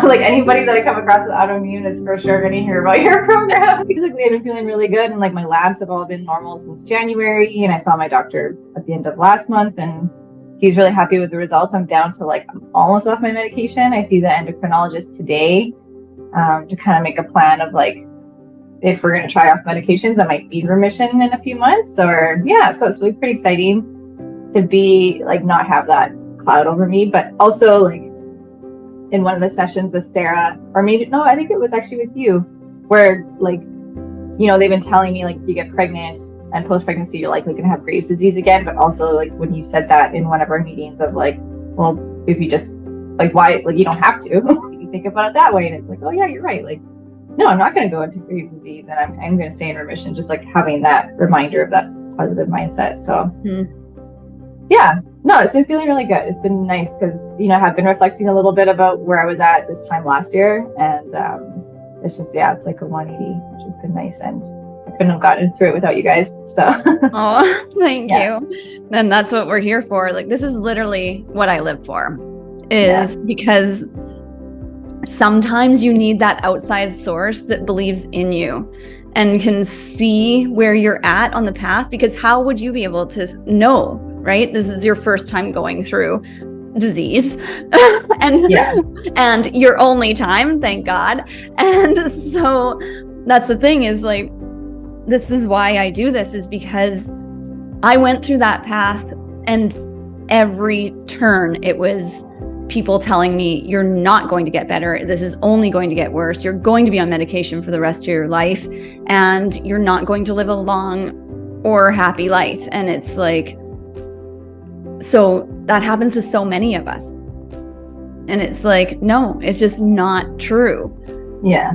like anybody that I come across with autoimmune is for sure going to hear about your program. Basically, I've been feeling really good, and like my labs have all been normal since January, and I saw my doctor at the end of last month, and he's really happy with the results. I'm down to like, I'm almost off my medication. I see the endocrinologist today to kind of make a plan of like, if we're going to try off medications, I might be in remission in a few months, or so it's really pretty exciting to be like, not have that cloud over me. But also like in one of the sessions with Sarah, or maybe, no, I think it was actually with you, where like, you know, they've been telling me like, if you get pregnant and post-pregnancy, you're likely going to have Graves' disease again. But also like when you said that in one of our meetings of like, well, if you just like, why, like you don't have to, you think about it that way. And it's like, oh yeah, you're right. Like, no, I'm not going to go into Graves' disease, and I'm going to stay in remission. Just like having that reminder of that positive mindset. So yeah, no, it's been feeling really good. It's been nice because, you know, I have been reflecting a little bit about where I was at this time last year. And it's just, it's like a 180, which has been nice. And I couldn't have gotten through it without you guys. So, oh, thank you. And that's what we're here for. Like, this is literally what I live for, is because sometimes you need that outside source that believes in you and can see where you're at on the path, because how would you be able to know, right? This is your first time going through disease and your only time, thank God. And so that's the thing, is like, this is why I do this, is because I went through that path, and every turn it was people telling me, you're not going to get better. This is only going to get worse. You're going to be on medication for the rest of your life, and you're not going to live a long or happy life. And it's like, so that happens to so many of us. And it's like, no, it's just not true. Yeah.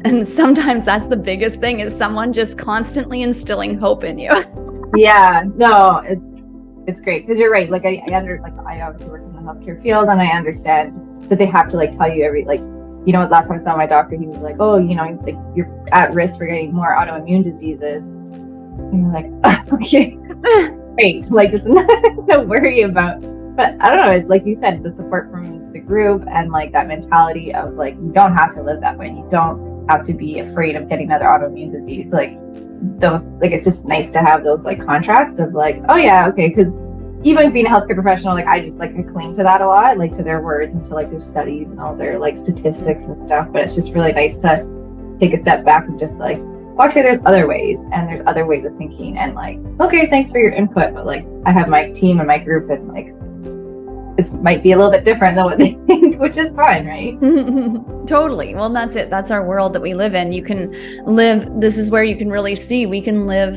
And sometimes that's the biggest thing, is someone just constantly instilling hope in you. Yeah, no, it's great, because you're right. Like I obviously work in the healthcare field, and I understand that they have to like tell you every, like, you know, last time I saw my doctor, he was like, oh, you know, like you're at risk for getting more autoimmune diseases. And you're like, okay, great. Like, just nothing to worry about. But I don't know, it's like you said, the support from the group, and like that mentality of like, you don't have to live that way. You don't have to be afraid of getting another autoimmune disease. Like those, like, it's just nice to have those like contrasts of like, oh yeah, okay. Because even being a healthcare professional, like I just like, I cling to that a lot, like to their words and to like their studies and all their like statistics and stuff. But it's just really nice to take a step back and just like, well, actually there's other ways, and there's other ways of thinking, and like, okay, thanks for your input, but like I have my team and my group, and like it might be a little bit different than what they think, which is fine, right? Totally. Well, that's it. That's our world that we live in. You can live, this is where you can really see, we can live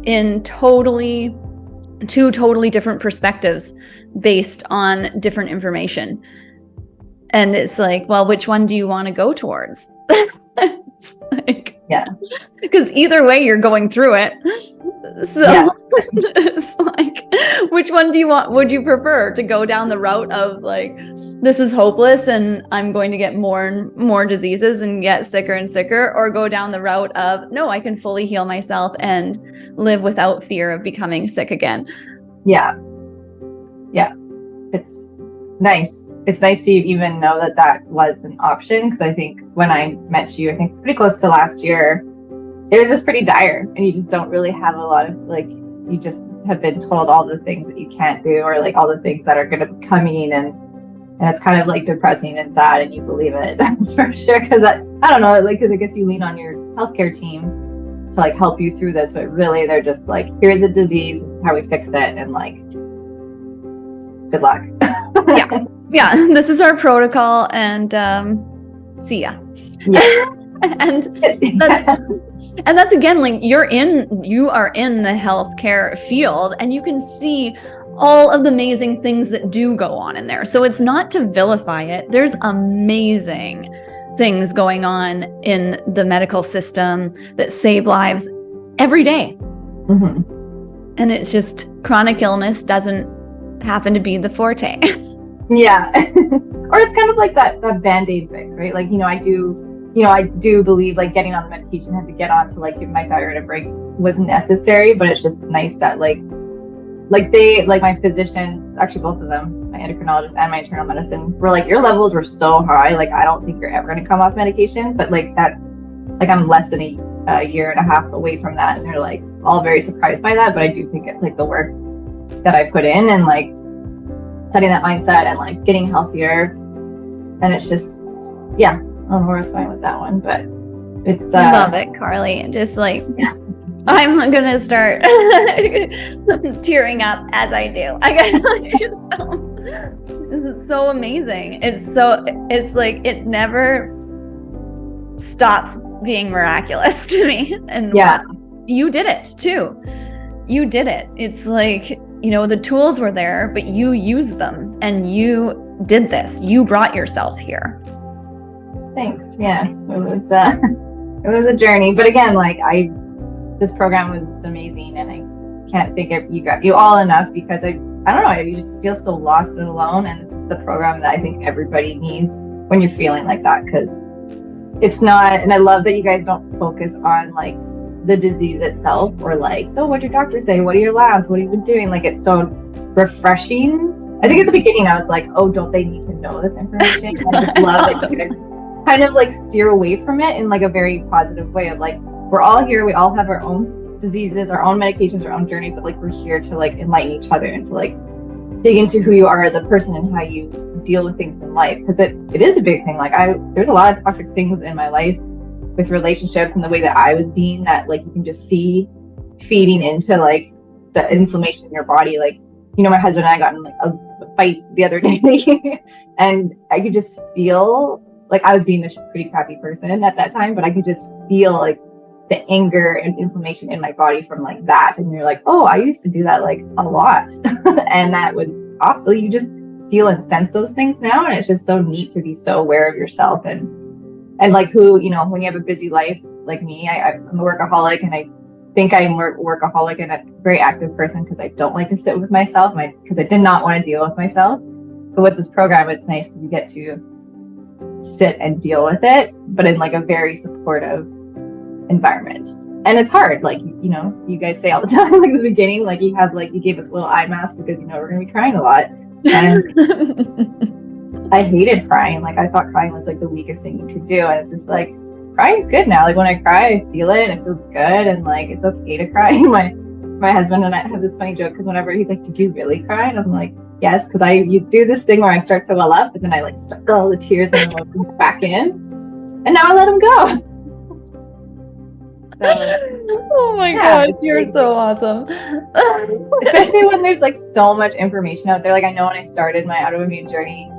in two totally different perspectives based on different information. And it's like, well, which one do you want to go towards? It's like, yeah, because either way you're going through it. So it's like, which one would you prefer, to go down the route of like, this is hopeless and I'm going to get more and more diseases and get sicker and sicker, or go down the route of, no, I can fully heal myself and live without fear of becoming sick again? Yeah. It's nice. It's nice to even know that that was an option, because I think when I met you, I think pretty close to last year, it was just pretty dire, and you just don't really have a lot of like, you just have been told all the things that you can't do, or like all the things that are going to be coming, and it's kind of like depressing and sad, and you believe it for sure, because I don't know, like, because I guess you lean on your healthcare team to like help you through this, but really they're just like, here's a disease, this is how we fix it, and like, good luck. yeah, this is our protocol, and see ya. Yeah. And that's again, like, you are in the healthcare field, and you can see all of the amazing things that do go on in there. So it's not to vilify it. There's amazing things going on in the medical system that save lives every day. Mm-hmm. And it's just, chronic illness doesn't happen to be the forte. Yeah. Or it's kind of like that Band-Aid fix, right? Like, I do believe like getting on the medication, had to get on to like give my thyroid a break was necessary, but it's just nice that like my physicians, actually both of them, my endocrinologist and my internal medicine were like, your levels were so high, like I don't think you're ever going to come off medication. But like that's like I'm less than a year and a half away from that, and they're like all very surprised by that. But I do think it's like the work that I put in and like setting that mindset and like getting healthier. And it's just, yeah, I don't know where I was going with that one, but it's I love it, Carly. Just like, yeah. I'm gonna start tearing up as I do. It's so amazing. It's like it never stops being miraculous to me. And yeah, you did it too. You did it. It's like, you know, the tools were there, but you used them and you did this. You brought yourself here. Thanks. Yeah, it was a journey, but again, like this program was just amazing, and I can't thank you all enough, because I don't know, you just feel so lost and alone, and this is the program that I think everybody needs when you're feeling like that, because it's not, and I love that you guys don't focus on like the disease itself, or like, so what'd your doctor say? What are your labs? What have you been doing? Like, it's so refreshing. I think at the beginning I was like, oh, don't they need to know this information? I just love that you guys kind of like steer away from it in like a very positive way of like, we're all here, we all have our own diseases, our own medications, our own journeys, but like we're here to like enlighten each other and to like dig into who you are as a person and how you deal with things in life, because it is a big thing. Like there's a lot of toxic things in my life with relationships and the way that I was being, that like you can just see feeding into like the inflammation in your body. Like, you know, my husband and I got in like a fight the other day and I could just feel like I was being a pretty crappy person at that time, but I could just feel like the anger and inflammation in my body from like that. And you're like, oh, I used to do that like a lot. And that was awful. You just feel and sense those things now. And it's just so neat to be so aware of yourself and like who, you know, when you have a busy life like me, I'm a workaholic, and I think I'm a workaholic and a very active person because I don't like to sit with myself, because I did not want to deal with myself. But with this program, it's nice because you get to sit and deal with it, but in like a very supportive environment. And it's hard, like, you know, you guys say all the time, like the beginning, like you gave us a little eye mask because, you know, we're gonna be crying a lot. And I hated crying. Like I thought crying was like the weakest thing you could do. And it's just like, crying's good now. Like when I cry, I feel it and it feels good, and like it's okay to cry. My husband and I have this funny joke, because whenever he's like, did you really cry? And I'm like, yes, because you do this thing where I start to well up, and then I like suck all the tears and emotions back in, and now I let them go. Oh my gosh, you're so awesome. Especially when there's like so much information out there. Like I know when I started my autoimmune journey,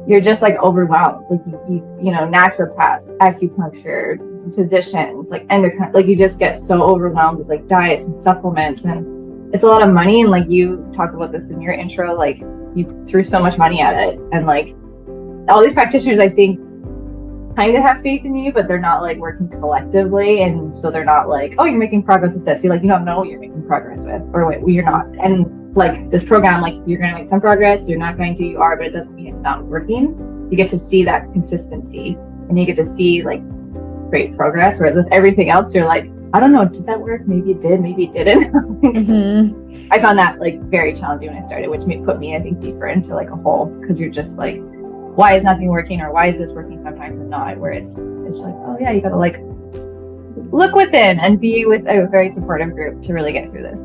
you're just like overwhelmed. Like you know, naturopaths, acupuncture, physicians, like endocrine, like you just get so overwhelmed with like diets and supplements, and it's a lot of money. And like you talk about this in your intro, like you threw so much money at it, and like all these practitioners, I think, kind of have faith in you, but they're not like working collectively, and so they're not like, oh, you're making progress with this. You're like, you don't know what you're making progress with, or wait, well, you're not. And like this program, like you're going to make some progress, you're not going to, you are, but it doesn't mean it's not working. You get to see that consistency, and you get to see like great progress. Whereas with everything else, you're like, I don't know, did that work? Maybe it did, maybe it didn't. Mm-hmm. I found that like very challenging when I started, which put me, I think, deeper into like a hole, because you're just like, why is nothing working, or why is this working sometimes and not? Where it's like, oh yeah, you gotta like look within and be with a very supportive group to really get through this.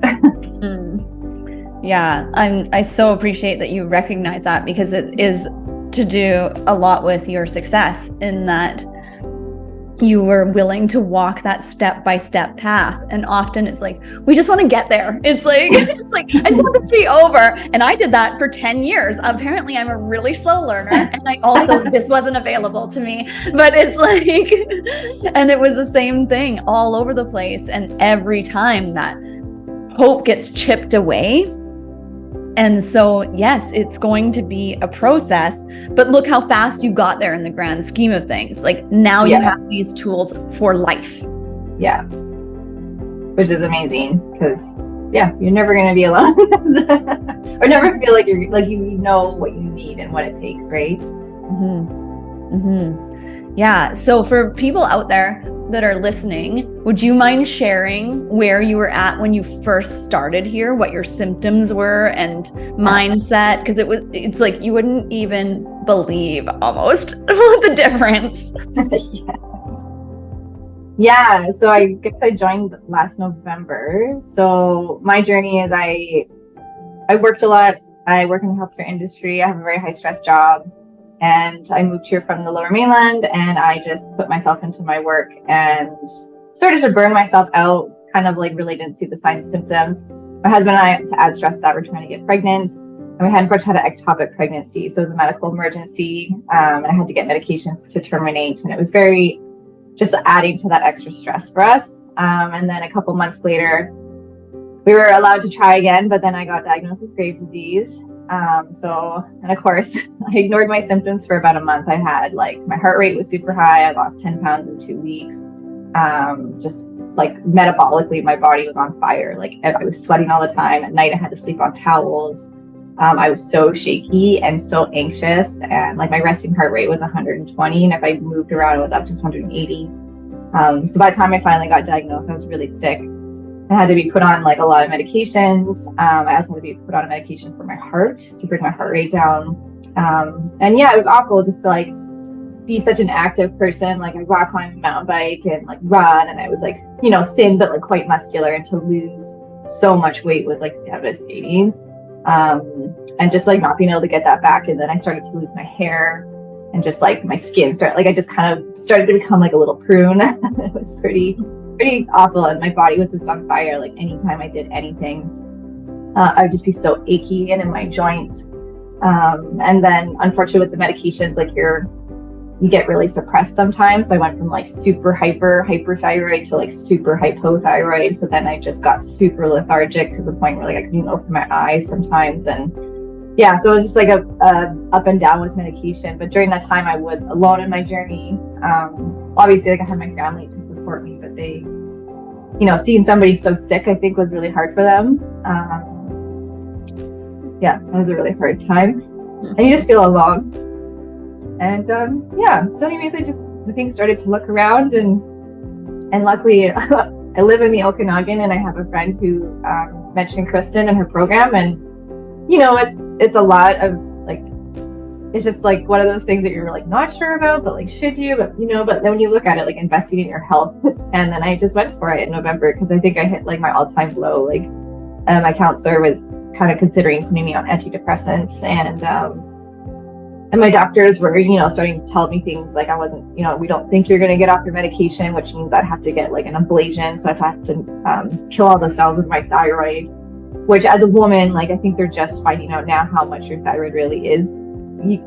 Yeah, I so appreciate that you recognize that, because it is to do a lot with your success, in that you were willing to walk that step-by-step path. And often it's like, we just want to get there. It's like, I just want this to be over. And I did that for 10 years. Apparently I'm a really slow learner. And I also, this wasn't available to me, but it's like, and it was the same thing all over the place. And every time that hope gets chipped away. And so, yes, it's going to be a process, but look how fast you got there in the grand scheme of things. Like now you have these tools for life. Yeah. Which is amazing, because you're never going to be alone or never feel like you're like, you know what you need and what it takes. Right. Mm-hmm. Mm-hmm. Yeah. So for people out there that are listening, would you mind sharing where you were at when you first started here, what your symptoms were and mindset? Because it's like you wouldn't even believe almost the difference. Yeah, so I guess I joined last November. So my journey is I worked a lot. I work in the healthcare industry. I have a very high stress job. And I moved here from the Lower Mainland, and I just put myself into my work and started to burn myself out, kind of like really didn't see the signs and symptoms. My husband and I, to add stress to that, were trying to get pregnant. And we had unfortunately had an ectopic pregnancy. So it was a medical emergency. And I had to get medications to terminate. And it was very just adding to that extra stress for us. And then a couple months later, we were allowed to try again, but then I got diagnosed with Graves' disease. And of course, I ignored my symptoms for about a month. I had like, my heart rate was super high. I lost 10 pounds in 2 weeks. Just like metabolically, my body was on fire. Like I was sweating all the time. At night, I had to sleep on towels. I was so shaky and so anxious, and like my resting heart rate was 120, and if I moved around, it was up to 180. So by the time I finally got diagnosed, I was really sick. I had to be put on like a lot of medications. I also had to be put on a medication for my heart to bring my heart rate down. And yeah, it was awful just to like be such an active person. Like I rock climb a mountain bike and like run, and I was like, you know, thin but like quite muscular, and to lose so much weight was like devastating. And just like not being able to get that back. And then I started to lose my hair, and just like my skin started, like I just kind of started to become like a little prune. It was pretty awful, and my body was just on fire. Like anytime I did anything, I would just be so achy and in my joints. And then unfortunately with the medications, like you get really suppressed sometimes. So I went from like super hyperthyroid to like super hypothyroid. So then I just got super lethargic to the point where like I couldn't even open my eyes sometimes. And yeah, so it was just like a up and down with medication. But during that time, I was alone in my journey. Obviously, like I had my family to support me, but they, you know, seeing somebody so sick, I think was really hard for them. Yeah, that was a really hard time. And you just feel alone. And yeah, so anyways, the things started to look around, and luckily I live in the Okanagan, and I have a friend who mentioned Kristen and her program, and you know, it's a lot of like, it's just like one of those things that you're like not sure about, but like should you, but you know, but then when you look at it, like investing in your health, and then I just went for it in November because I think I hit like my all-time low. Like my counselor was kind of considering putting me on antidepressants, and my doctors were, you know, starting to tell me things like I wasn't, you know, we don't think you're going to get off your medication, which means I'd have to get like an ablation. So I'd have to kill all the cells of my thyroid, which as a woman, like I think they're just finding out now how much your thyroid really is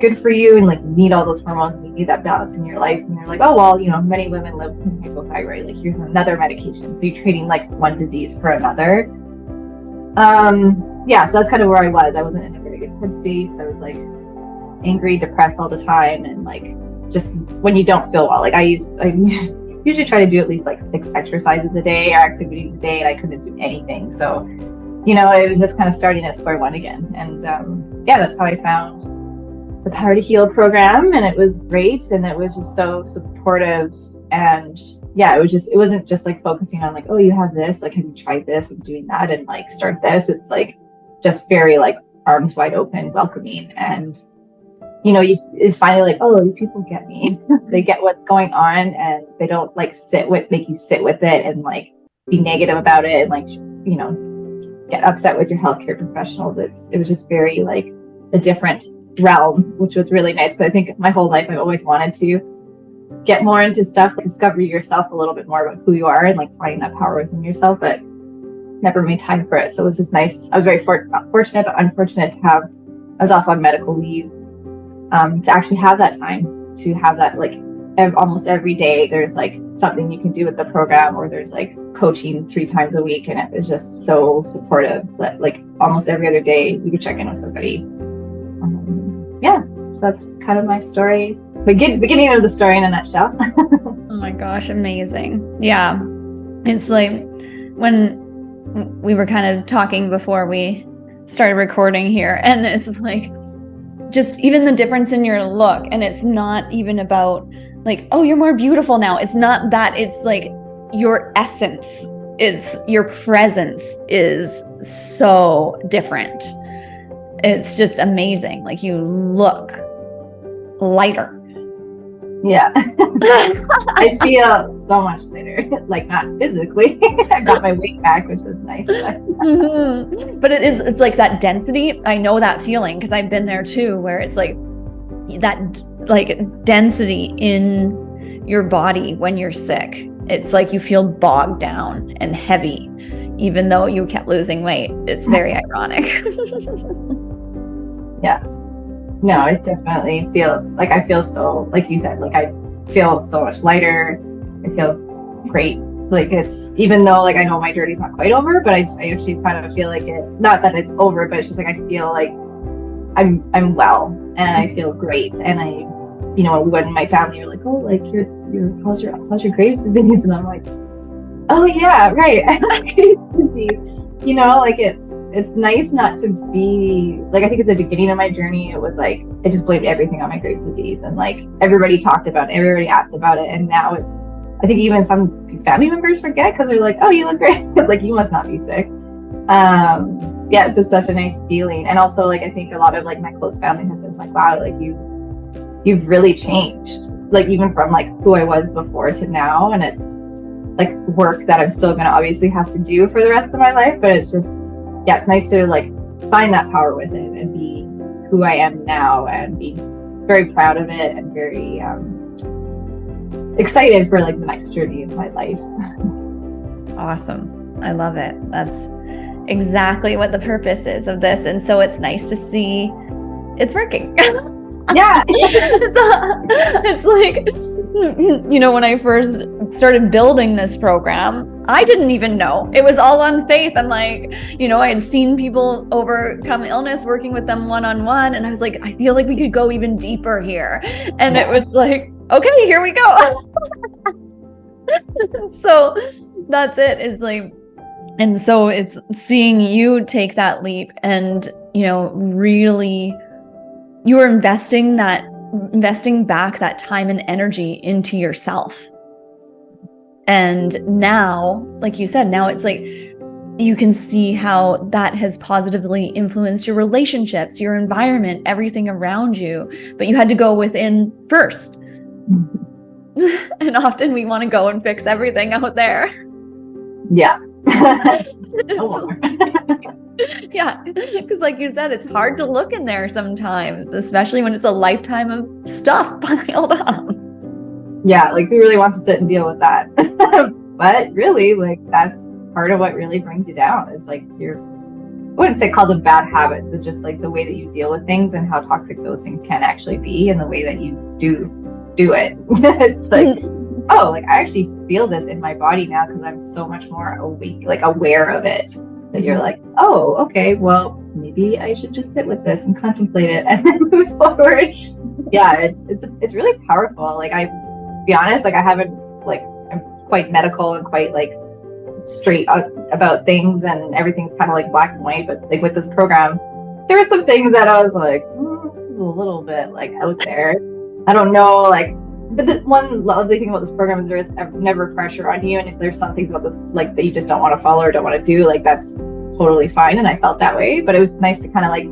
good for you, and like you need all those hormones, you need that balance in your life. And they're like, oh, well, you know, many women live with hypothyroid, like here's another medication. So you're trading like one disease for another. Yeah, so that's kind of where I was. I wasn't in a very good headspace. I was like angry, depressed all the time, and like just when you don't feel well, like I usually try to do at least like 6 exercises a day or activities a day, and I couldn't do anything. So, you know, it was just kind of starting at square one again. And yeah, that's how I found the Power to Heal program, and it was great, and it was just so supportive. And yeah, it wasn't just like focusing on like, oh, you have this, like have you tried this, and doing that, and like start this. It's like just very like arms wide open, welcoming. And you know, it's finally like, oh, these people get me. They get what's going on, and they don't like make you sit with it and like be negative about it and like, you know, get upset with your healthcare professionals. It was just very like a different realm, which was really nice. Because I think my whole life I've always wanted to get more into stuff, like discover yourself a little bit more about who you are and like finding that power within yourself, but never made time for it. So it was just nice. I was very fortunate, but unfortunate I was off on medical leave. To actually have that time, to have that like almost every day there's like something you can do with the program, or there's like coaching 3 times a week, and it was just so supportive that like almost every other day you could check in with somebody. Yeah, so that's kind of my story, beginning of the story in a nutshell. Oh my gosh, amazing. Yeah, it's like when we were kind of talking before we started recording here, and it's like just even the difference in your look. And it's not even about like, oh, you're more beautiful now. It's not that. It's like your essence, it's your presence is so different. It's just amazing. Like, you look lighter. Yeah. I feel so much lighter, like not physically. I got my weight back, which was nice. But it's like that density. I know that feeling because I've been there too, where it's like that like density in your body when you're sick. It's like you feel bogged down and heavy, even though you kept losing weight. It's very ironic. Yeah. No, it definitely feels like I feel so, like you said, like I feel so much lighter. I feel great. Like, it's, even though like I know my journey's not quite over, but I actually kind of feel like it, not that it's over, but it's just like I feel like I'm well and I feel great. And I, you know, when my family were like, oh, like how's your Graves' disease? And I'm like, oh yeah, right. I have Graves' disease. You know, like it's nice not to be like, I think at the beginning of my journey, it was like, I just blamed everything on my Graves' disease, and like everybody talked about it, everybody asked about it. And now it's, I think even some family members forget because they're like, oh, you look great. Like, you must not be sick. Yeah, it's just such a nice feeling. And also, like, I think a lot of like my close family have been like, wow, like you've really changed, like even from like who I was before to now. And it's like work that I'm still going to obviously have to do for the rest of my life, but it's just, yeah, it's nice to like find that power within and be who I am now and be very proud of it and very excited for like the next journey of my life. Awesome. I love it. That's exactly what the purpose is of this. And so it's nice to see it's working. Yeah. It's like, you know, when I first started building this program, I didn't even know. It was all on faith. And like, you know, I had seen people overcome illness, working with them one-on-one. And I was like, I feel like we could go even deeper here. And it was like, okay, here we go. So that's it. It's like, and so it's seeing you take that leap and, you know, really, you are investing back that time and energy into yourself. And now, like you said, now it's like you can see how that has positively influenced your relationships, your environment, everything around you. But you had to go within first. And often we want to go and fix everything out there. Yeah. Yeah, because like you said, it's hard to look in there sometimes, especially when it's a lifetime of stuff piled up. Yeah, like who really wants to sit and deal with that? But really, like that's part of what really brings you down is like I wouldn't say call them bad habits, but just like the way that you deal with things and how toxic those things can actually be and the way that you do it. It's like, oh, like I actually feel this in my body now because I'm so much more awake, like aware of it. That you're like, oh, okay, well, maybe I should just sit with this and contemplate it and then move forward. Yeah, it's really powerful. Like, I be honest, like I haven't, like, I'm quite medical and quite like straight about things and everything's kind of like black and white. But like with this program, there were some things that I was like, a little bit like out there. I don't know, like, but the one lovely thing about this program is there is never pressure on you. And if there's some things about this, like that you just don't want to follow or don't want to do, like that's totally fine. And I felt that way, but it was nice to kind of like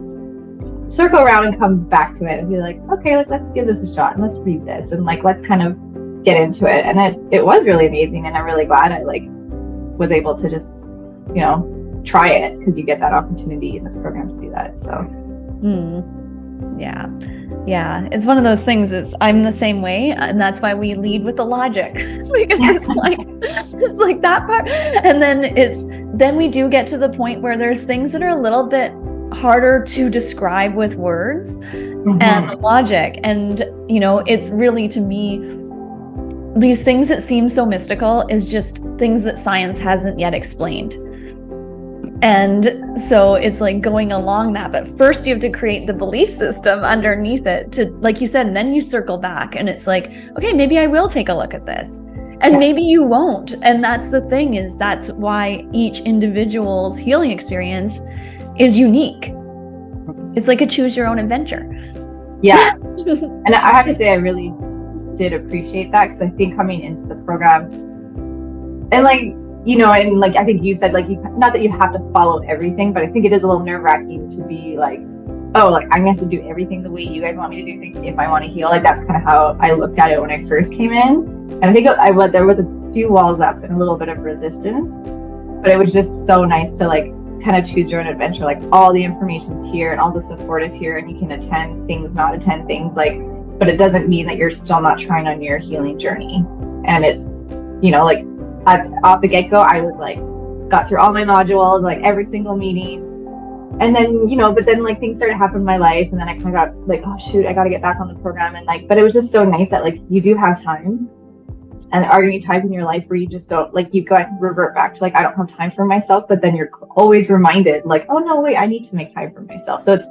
circle around and come back to it and be like, okay, like let's give this a shot and let's read this and like let's kind of get into it. And it was really amazing. And I'm really glad I like was able to just, you know, try it because you get that opportunity in this program to do that. So yeah, it's one of those things. I'm the same way, and that's why we lead with the logic because it's like that part, and then we do get to the point where there's things that are a little bit harder to describe with words and logic, and you know, it's really, to me, these things that seem so mystical is just things that science hasn't yet explained. And so it's like going along that, but first you have to create the belief system underneath it to, like you said, and then you circle back and it's like, okay, maybe I will take a look at this and maybe you won't. And that's the thing, is that's why each individual's healing experience is unique. It's like a choose your own adventure. Yeah. And I have to say, I really did appreciate that, because I think coming into the program, and like, you know, and like I think you said, like, not that you have to follow everything, but I think it is a little nerve-wracking to be like, oh, like I'm gonna have to do everything the way you guys want me to do things if I want to heal. Like that's kind of how I looked at it when I first came in. And I think there was a few walls up and a little bit of resistance, but it was just so nice to like kind of choose your own adventure. Like all the information's here and all the support is here, and you can attend things, not attend things, like, but it doesn't mean that you're still not trying on your healing journey. And it's, you know, like off the get-go, I was like, got through all my modules, like every single meeting. And then, you know, but then like things started happening in my life, and then I kind of got like, oh shoot, I got to get back on the program. And like, but it was just so nice that like you do have time, and are going to be times in your life where you just don't, like, you go and revert back to like, I don't have time for myself, but then you're always reminded like, oh no, wait, I need to make time for myself. So it's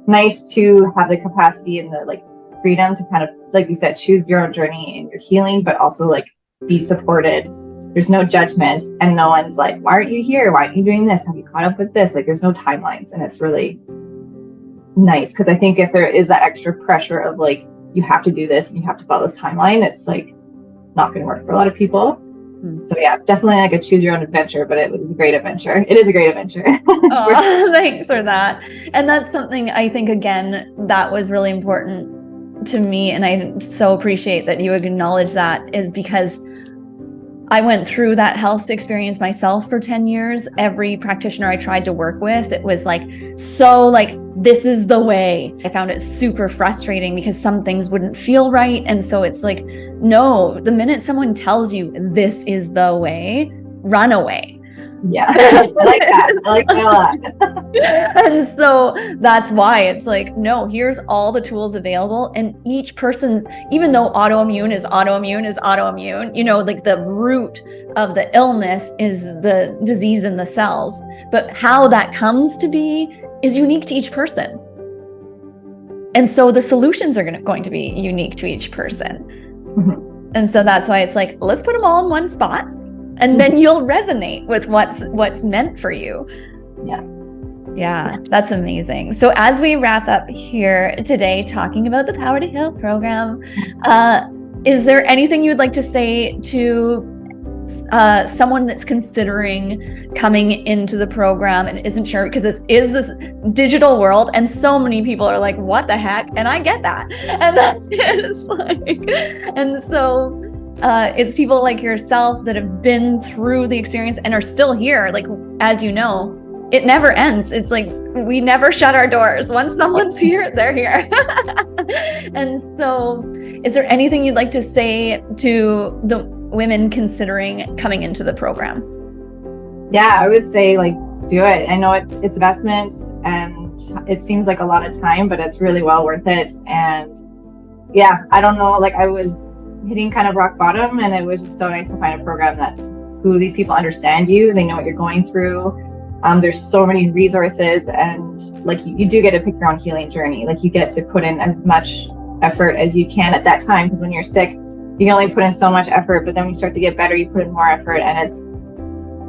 nice to have the capacity and the like freedom to kind of, like you said, choose your own journey and your healing, but also like be supported. There's no judgment, and no one's like, why aren't you here? Why aren't you doing this? Have you caught up with this? Like there's no timelines, and it's really nice, because I think if there is that extra pressure of like, you have to do this and you have to follow this timeline, it's like not going to work for a lot of people. So yeah, it's definitely like a choose your own adventure, but it was a great adventure. It is a great adventure. Oh, thanks for that. And that's something I think, again, that was really important to me. And I so appreciate that you acknowledge that, is because I went through that health experience myself for 10 years. Every practitioner I tried to work with, it was like, so like, this is the way. I found it super frustrating because some things wouldn't feel right. And so it's like, no, the minute someone tells you this is the way, run away. Yeah, I like that. I like that a lot. And so that's why it's like, no, here's all the tools available. And each person, even though autoimmune is autoimmune, you know, like the root of the illness is the disease in the cells. But how that comes to be is unique to each person. And so the solutions are going to be unique to each person. Mm-hmm. And so that's why it's like, let's put them all in one spot, and then you'll resonate with what's meant for you. Yeah, that's amazing. So as we wrap up here today, talking about the Power to Heal program, is there anything you would like to say to someone that's considering coming into the program and isn't sure, because this is this digital world and so many people are like, what the heck? And I get that. And it's like, and so it's people like yourself that have been through the experience and are still here. Like, as you know, it never ends. It's like, we never shut our doors. Once someone's here, they're here. And so is there anything you'd like to say to the women considering coming into the program? Yeah, I would say like, do it. I know it's investment and it seems like a lot of time, but it's really well worth it. And yeah, I don't know, like I was hitting kind of rock bottom, and it was just so nice to find a program that these people understand you. They know what you're going through. There's so many resources, and like you do get to pick your own healing journey. Like you get to put in as much effort as you can at that time, because when you're sick, you can only put in so much effort, but then when you start to get better, you put in more effort. And it's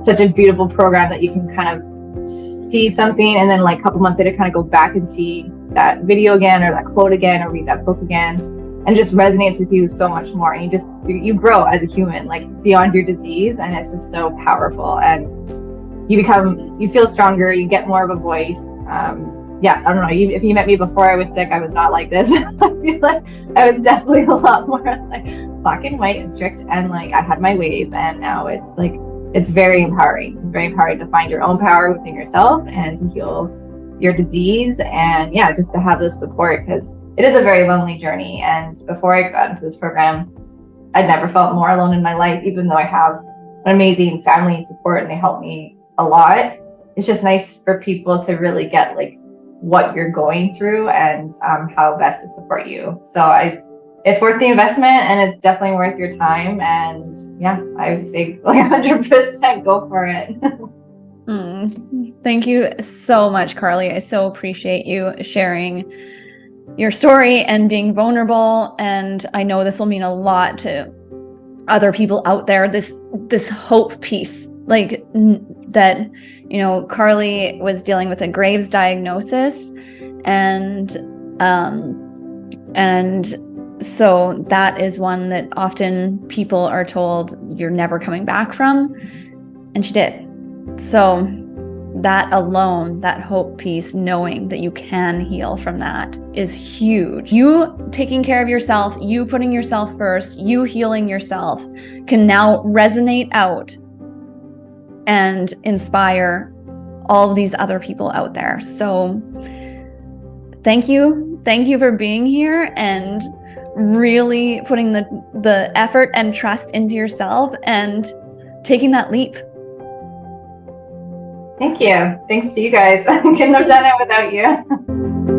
such a beautiful program that you can kind of see something, and then like a couple months later kind of go back and see that video again, or that quote again, or read that book again, and it just resonates with you so much more. And you grow as a human, like beyond your disease, and it's just so powerful. And you feel stronger, you get more of a voice. Yeah, I don't know. If you met me before I was sick, I was not like this. I feel like I was definitely a lot more like black and white and strict, and like I had my ways. And now it's like, it's very empowering. It's very empowering to find your own power within yourself and to heal your disease. And yeah, just to have this support, because it is a very lonely journey. And before I got into this program, I'd never felt more alone in my life, even though I have an amazing family and support and they help me a lot. It's just nice for people to really get like what you're going through and how best to support you. So it's worth the investment, and it's definitely worth your time. And yeah, I would say like 100% go for it. Thank you so much, Carly. I so appreciate you sharing your story and being vulnerable. And I know this will mean a lot to other people out there, this hope piece, like that, you know, Carly was dealing with a Graves diagnosis, and So that is one that often people are told you're never coming back from, and she did. So that alone, that hope piece, knowing that you can heal from that, is huge. You taking care of yourself, you putting yourself first, you healing yourself can now resonate out and inspire all of these other people out there. So thank you for being here and really putting the effort and trust into yourself and taking that leap. Thank you. Thanks to you guys. I couldn't have done it without you.